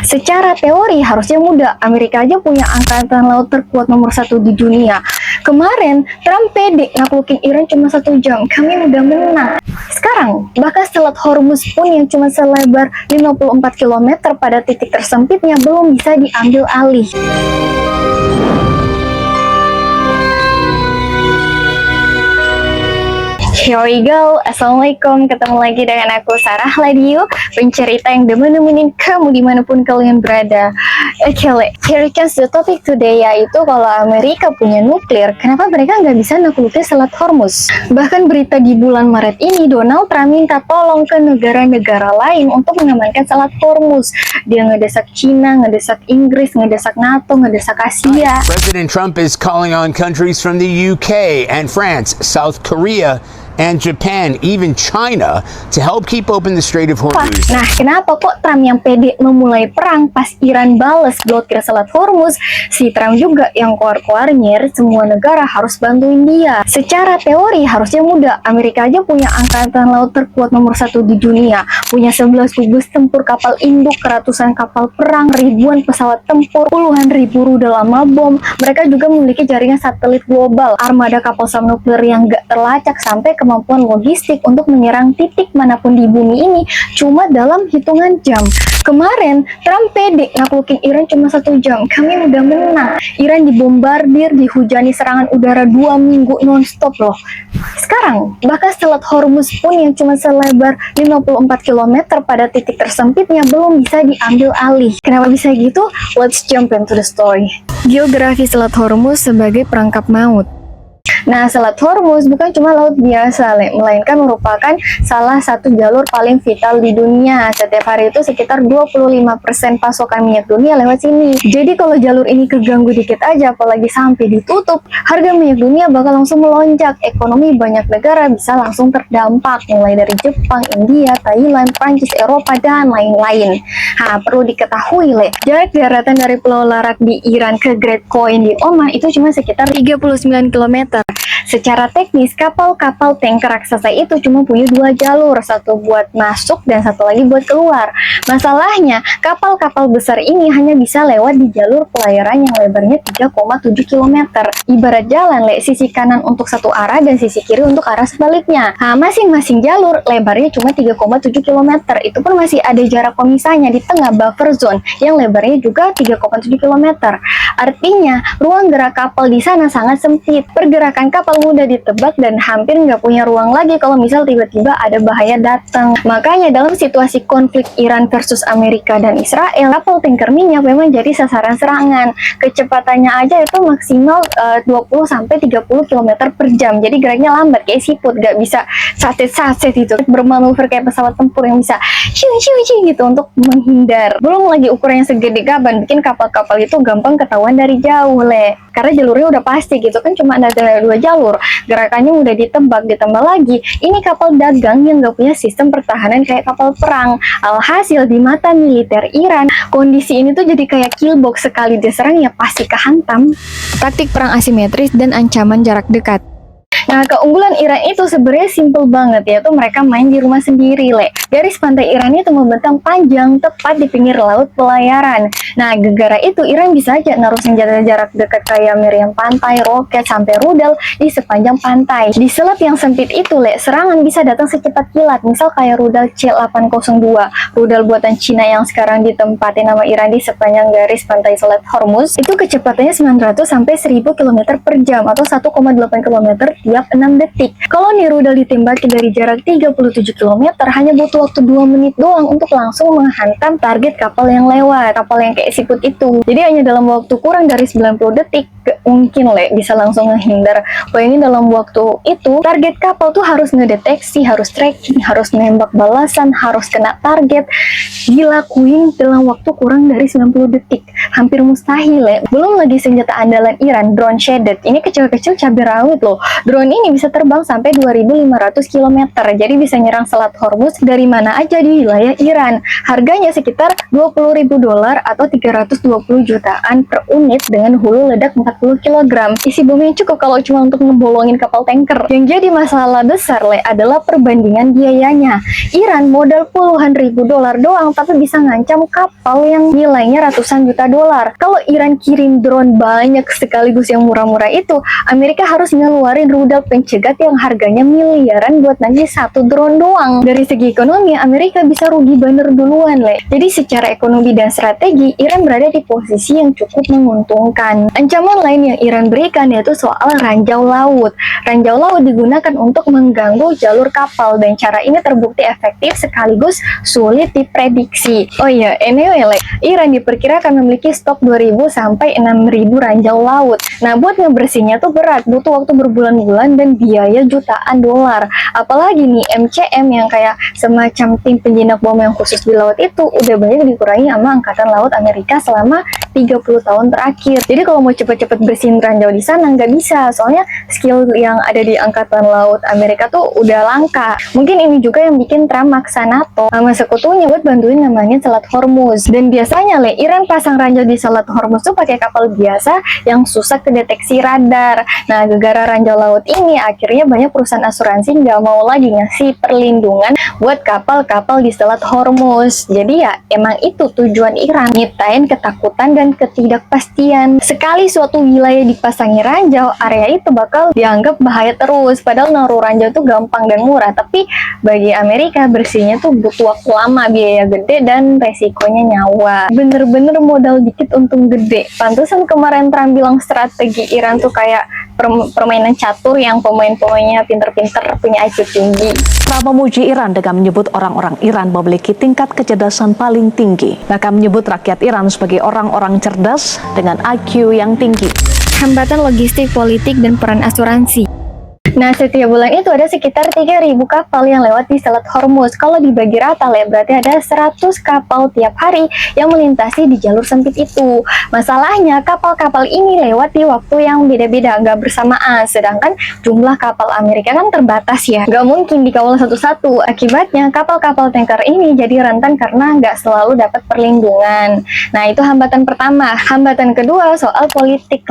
Secara teori harusnya mudah, Amerika aja punya angkatan laut terkuat nomor 1 di dunia. Kemarin, Trump pede naklukin Iran cuma 1 jam, kami udah menang. Sekarang, bahkan Selat Hormuz pun yang cuma selebar 54 km pada titik tersempitnya belum bisa diambil alih. Here we go. Assalamualaikum, ketemu lagi dengan aku Sarah Ladiu, pencerita yang nemenin kamu dimanapun kalian berada. Oke, here comes the topic today, yaitu kalau Amerika punya nuklir, kenapa mereka nggak bisa naklukin Selat Hormuz? Bahkan berita di bulan Maret ini, Donald Trump minta tolong ke negara-negara lain untuk mengamankan Selat Hormuz. Dia ngedesak Cina, ngedesak Inggris, ngedesak NATO, ngedesak Asia. President Trump is calling on countries from the UK and France, South Korea, and Japan, even China, to help keep open the Strait of Hormuz. Nah, kenapa kok Trump yang pede memulai perang pas Iran bales blokir Selat Hormuz? Si Trump juga yang keluar-keluar nyir semua negara harus bantuin dia. Secara teori harusnya mudah, Amerika aja punya angkatan laut terkuat nomor 1 di dunia, punya 11 gugus tempur kapal induk, ratusan kapal perang, ribuan pesawat tempur, puluhan ribu rudal sama bom. Mereka juga memiliki jaringan satelit global, armada kapal selam nuklir yang gak terlacak, sampai kemampuan logistik untuk menyerang titik manapun di bumi ini cuma dalam hitungan jam. Kemarin, Trump pede naklukin Iran cuma 1 jam, kami udah menang. Iran dibombardir, dihujani serangan udara 2 minggu non-stop loh. Sekarang, bahkan Selat Hormuz pun yang cuma selebar 54 km pada titik tersempitnya belum bisa diambil alih. Kenapa bisa gitu? Let's jump into the story. Geografi Selat Hormuz sebagai perangkap maut. Nah, Selat Hormuz bukan cuma laut biasa, melainkan merupakan salah satu jalur paling vital di dunia. Setiap hari itu sekitar 25% pasokan minyak dunia lewat sini. Jadi kalau jalur ini keganggu dikit aja, apalagi sampai ditutup, harga minyak dunia bakal langsung melonjak. Ekonomi banyak negara bisa langsung terdampak, mulai dari Jepang, India, Thailand, Prancis, Eropa, dan lain-lain. Nah, perlu diketahui, jarak daratan dari Pulau Larak di Iran ke Great Coin di Oman itu cuma sekitar 39 km. Secara teknis, kapal-kapal tanker raksasa itu cuma punya 2 jalur, satu buat masuk dan satu lagi buat keluar. Masalahnya, kapal-kapal besar ini hanya bisa lewat di jalur pelayaran yang lebarnya 3,7 km. Ibarat jalan, sisi kanan untuk satu arah dan sisi kiri untuk arah sebaliknya. Nah, masing-masing jalur lebarnya cuma 3,7 km. Itu pun masih ada jarak pemisahnya di tengah buffer zone yang lebarnya juga 3,7 km. Artinya, ruang gerak kapal di sana sangat sempit. Pergerakan kapal mudah ditebak dan hampir nggak punya ruang lagi kalau misal tiba-tiba ada bahaya datang. Makanya dalam situasi konflik Iran versus Amerika dan Israel, kapal tanker minyak memang jadi sasaran serangan. Kecepatannya aja itu maksimal 20-30 km per jam. Jadi geraknya lambat kayak siput, nggak bisa saset-saset gitu. Bermanuver kayak pesawat tempur yang bisa ciu-ciu gitu untuk menghindar. Belum lagi ukurannya segede gaban, bikin kapal-kapal itu gampang ketahuan dari jauh, karena jalurnya udah pasti gitu kan, cuma ada 2 jalur, gerakannya mudah ditebak. Ditambah lagi ini kapal dagang yang gak punya sistem pertahanan kayak kapal perang. Alhasil di mata militer Iran, kondisi ini tuh jadi kayak killbox, sekali diserang ya pasti kehantam. Taktik perang asimetris dan ancaman jarak dekat. Nah, keunggulan Iran itu sebenarnya simple banget, yaitu mereka main di rumah sendiri, Garis pantai Iran itu membentang panjang tepat di pinggir laut pelayaran. Nah, gara-gara itu Iran bisa aja naruh senjata jarak dekat kayak meriam pantai, roket, sampai rudal di sepanjang pantai. Di selat yang sempit itu, serangan bisa datang secepat kilat. Misal kayak rudal C-802, rudal buatan Cina yang sekarang ditempatin sama Iran di sepanjang garis pantai Selat Hormuz, itu kecepatannya 900 sampai 1000 km per jam atau 1,8 km tiap 6 detik. Kalau nih rudal ditembakin dari jarak 37 km, hanya butuh waktu 2 menit doang untuk langsung menghantam target kapal yang lewat, kapal yang kayak siput itu. Jadi hanya dalam waktu kurang dari 90 detik, mungkin bisa langsung menghindar. Bayangin dalam waktu itu, target kapal tuh harus ngedeteksi, harus tracking, harus nembak balasan, harus kena target. Dilakuin dalam waktu kurang dari 90 detik. Hampir mustahil, Belum lagi senjata andalan Iran, drone shaded. Ini kecil-kecil cabai rawit loh. Drone Drone ini bisa terbang sampai 2.500 km, jadi bisa nyerang Selat Hormuz dari mana aja di wilayah Iran. Harganya sekitar $20.000 atau 320 jutaan per unit dengan hulu ledak 40 kg. Isi bom yang cukup kalau cuma untuk ngebolongin kapal tanker. Yang jadi masalah besar adalah perbandingan biayanya. Iran modal puluhan ribu dolar doang tapi bisa ngancam kapal yang nilainya ratusan juta dolar. Kalau Iran kirim drone banyak sekaligus yang murah-murah itu, Amerika harus ngeluarin rudal pencegat yang harganya miliaran buat nanti satu drone doang. Dari segi ekonomi, Amerika bisa rugi bener duluan, Jadi secara ekonomi dan strategi, Iran berada di posisi yang cukup menguntungkan. Ancaman lain yang Iran berikan yaitu soal ranjau laut. Ranjau laut digunakan untuk mengganggu jalur kapal dan cara ini terbukti efektif sekaligus sulit diprediksi. Oh iya, anyway, Iran diperkirakan memiliki stok 2.000 sampai 6.000 ranjau laut. Nah, buat ngebersihinnya tuh berat, butuh waktu berbulan-bulan dan biaya jutaan dolar. Apalagi nih MCM yang kayak semacam tim penjinak bom yang khusus di laut itu udah banyak dikurangi sama Angkatan Laut Amerika selama 30 tahun terakhir. Jadi kalau mau cepet-cepet bersihin ranjau di sana nggak bisa, soalnya skill yang ada di Angkatan Laut Amerika tuh udah langka. Mungkin ini juga yang bikin Trump maksa NATO sama sekutunya buat bantuin ngembangin Selat Hormuz. Dan biasanya Iran pasang ranjau di Selat Hormuz tuh pakai kapal biasa yang susah kedeteksi radar. Nah, gara-gara ranjau laut ini akhirnya banyak perusahaan asuransi nggak mau lagi ngasih perlindungan buat kapal-kapal di Selat Hormuz. Jadi ya emang itu tujuan Iran, nyiptain ketakutan dan ketidakpastian. Sekali suatu wilayah dipasangi ranjau, area itu bakal dianggap bahaya terus. Padahal naruh ranjau itu gampang dan murah, tapi bagi Amerika bersihnya tuh butuh waktu lama, biaya gede dan resikonya nyawa. Bener-bener modal dikit untung gede. Pantesan kemarin Trump bilang strategi Iran tuh kayak permainan catur yang pemain-pemainnya pinter-pinter, punya IQ tinggi. Trump memuji Iran dengan menyebut orang-orang Iran memiliki tingkat kecerdasan paling tinggi. Bahkan menyebut rakyat Iran sebagai orang-orang cerdas dengan IQ yang tinggi. Hambatan logistik, politik, dan peran asuransi. Nah, setiap bulan itu ada sekitar 3.000 kapal yang lewat di Selat Hormuz. Kalau dibagi rata, berarti ada 100 kapal tiap hari yang melintasi di jalur sempit itu. Masalahnya, kapal-kapal ini lewat di waktu yang beda-beda, nggak bersamaan. Sedangkan jumlah kapal Amerika kan terbatas ya. Nggak mungkin dikawal satu-satu. Akibatnya, kapal-kapal tanker ini jadi rentan karena nggak selalu dapat perlindungan. Nah, itu hambatan pertama. Hambatan kedua, soal politik,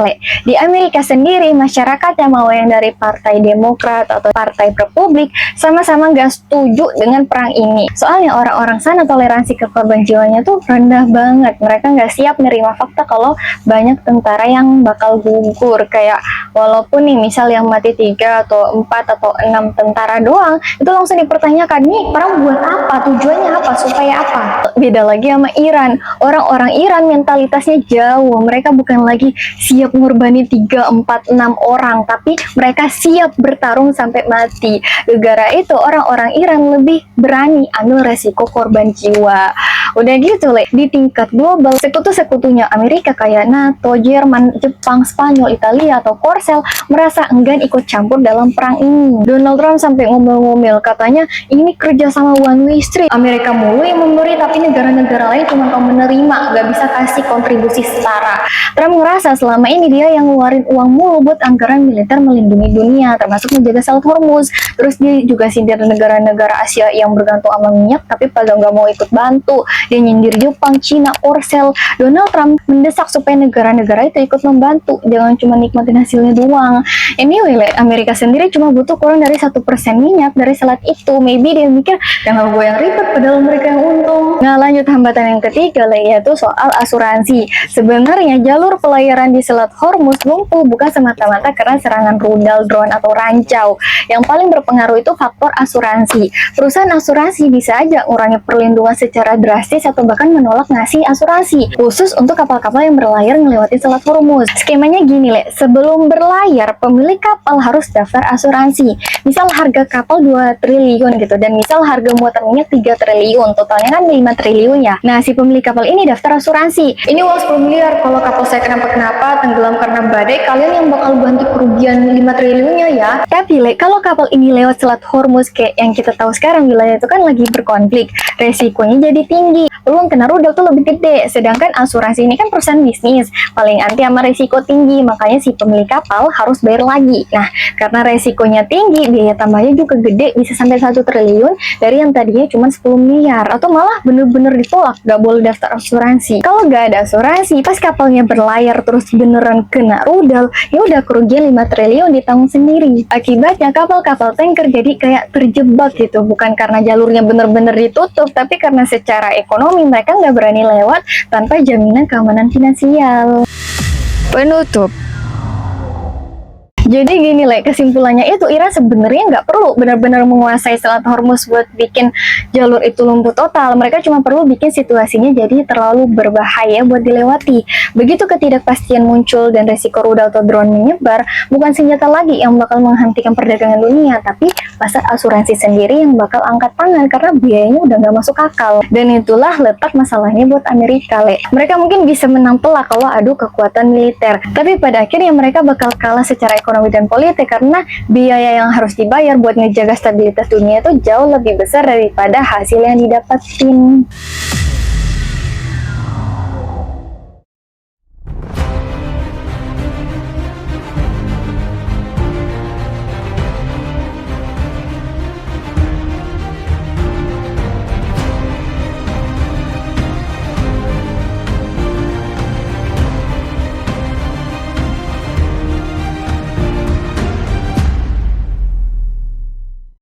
Di Amerika sendiri, masyarakat yang mau yang dari partai Demokrat atau Partai Republik sama-sama nggak setuju dengan perang ini. Soalnya orang-orang sana toleransi ke korban jiwanya tuh rendah banget. Mereka nggak siap nerima fakta kalau banyak tentara yang bakal gugur. Kayak walaupun nih misal yang mati 3 atau 4 atau 6 tentara doang, itu langsung dipertanyakan, nih perang buat apa? Tujuannya apa? Supaya apa? Beda lagi sama Iran. Orang-orang Iran mentalitasnya jauh. Mereka bukan lagi siap ngurbani 3, 4, 6 orang, tapi mereka siap bertarung sampai mati. Gara-gara itu orang-orang Iran lebih berani ambil resiko korban jiwa. Udah gitu di tingkat global, sekutu-sekutunya Amerika kayak NATO, Jerman, Jepang, Spanyol, Italia, atau Korsel merasa enggan ikut campur dalam perang ini. Donald Trump sampai ngomel-ngomel, katanya ini kerja sama one way street. Amerika mulu yang memberi, tapi negara-negara lain cuma mau menerima, gak bisa kasih kontribusi setara. Trump ngerasa selama ini dia yang ngeluarin uang mulu buat anggaran militer melindungi dunia, termasuk menjaga Selat Hormuz. Terus dia juga sindir negara-negara Asia yang bergantung sama minyak tapi pada nggak mau ikut bantu. Dia nyindir Jepang, Cina, Korsel. Donald Trump mendesak supaya negara-negara itu ikut membantu, jangan cuma nikmatin hasilnya doang. Anyway, Amerika sendiri cuma butuh kurang dari 1% minyak dari selat itu. Maybe dia mikir, jangan gue yang ribet padahal mereka yang untung. Nah, lanjut hambatan yang ketiga yaitu soal asuransi. Sebenarnya jalur pelayaran di Selat Hormuz lumpuh bukan semata-mata karena serangan rudal, drone, atau rancau. Yang paling berpengaruh itu faktor asuransi. Perusahaan asuransi bisa aja ngurangi perlindungan secara drastis atau bahkan menolak ngasih asuransi, khusus untuk kapal-kapal yang berlayar melewati Selat Hormuz. Skemanya gini, sebelum berlayar, pemilik kapal harus daftar asuransi. Misal harga kapal 2 triliun gitu, dan misal harga muatan minyak 3 triliun, totalnya kan 5 triliun ya. Nah, si pemilik kapal ini daftar asuransi. Ini uang 10 miliar, kalau kapal saya kenapa-kenapa, tenggelam karena badai, kalian yang bakal ganti kerugian 5 triliunnya ya. Tapi kalau kapal ini lewat Selat Hormuz kayak yang kita tahu sekarang, wilayah itu kan lagi berkonflik, resikonya jadi tinggi. tinggi, peluang kena rudal tuh lebih gede. Sedangkan asuransi ini kan perusahaan bisnis, paling anti sama resiko tinggi, makanya si pemilik kapal harus bayar lagi. Nah, karena resikonya tinggi, biaya tambahnya juga gede, bisa sampai 1 triliun dari yang tadinya cuma 10 miliar, atau malah bener-bener ditolak, gak boleh daftar asuransi. Kalau gak ada asuransi, pas kapalnya berlayar terus beneran kena rudal, ya udah kerugian 5 triliun ditanggung sendiri. Akibatnya kapal-kapal tanker jadi kayak terjebak gitu, bukan karena jalurnya bener-bener ditutup, tapi karena secara ekonomi mereka nggak berani lewat tanpa jaminan keamanan finansial. Penutup. Jadi gini kesimpulannya itu Iran sebenarnya nggak perlu benar-benar menguasai Selat Hormuz buat bikin jalur itu lumpuh total. Mereka cuma perlu bikin situasinya jadi terlalu berbahaya buat dilewati. Begitu ketidakpastian muncul dan resiko rudal atau drone menyebar, bukan senjata lagi yang bakal menghentikan perdagangan dunia, tapi pasar asuransi sendiri yang bakal angkat tangan karena biayanya udah nggak masuk akal. Dan itulah letak masalahnya buat Amerika, Mereka mungkin bisa menang telak kalau adu kekuatan militer, tapi pada akhirnya mereka bakal kalah secara ekonomi dan politik karena biaya yang harus dibayar buat ngejaga stabilitas dunia itu jauh lebih besar daripada hasil yang didapatin.